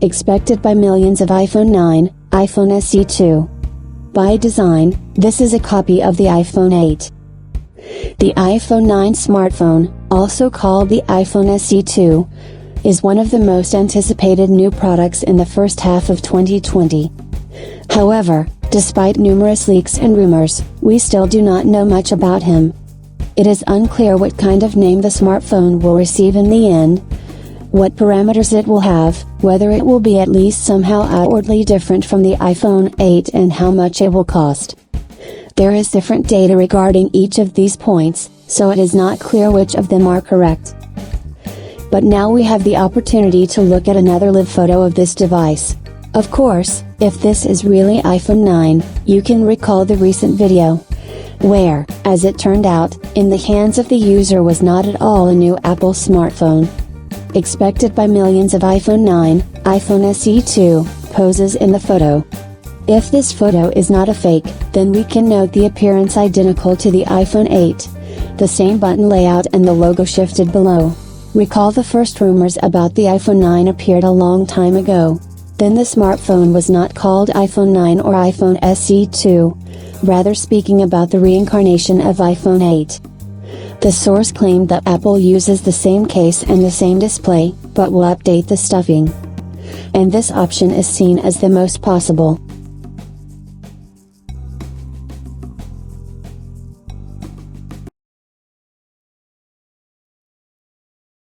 expected by millions of iPhone 9, iPhone SE 2. By design, this is a copy of the iPhone 8. The iPhone 9 smartphone, also called the iPhone SE 2, is one of the most anticipated new products in the first half of 2020. However, despite numerous leaks and rumors, we still do not know much about him. It is unclear what kind of name the smartphone will receive in the end, what parameters it will have, whether it will be at least somehow outwardly different from the iPhone 8 and how much it will cost. There is different data regarding each of these points, so it is not clear which of them are correct. But now we have the opportunity to look at another live photo of this device. Of course, if this is really iPhone 9, you can recall the recent video, where, as it turned out, in the hands of the user was not at all a new Apple smartphone. Expected by millions of iPhone 9, iPhone SE 2, poses in the photo. If this photo is not a fake, then we can note the appearance identical to the iPhone 8, the same button layout and the logo shifted below. Recall the first rumors about the iPhone 9 appeared a long time ago. Then the smartphone was not called iPhone 9 or iPhone SE 2, rather speaking about the reincarnation of iPhone 8. The source claimed that Apple uses the same case and the same display, but will update the stuffing. And this option is seen as the most possible.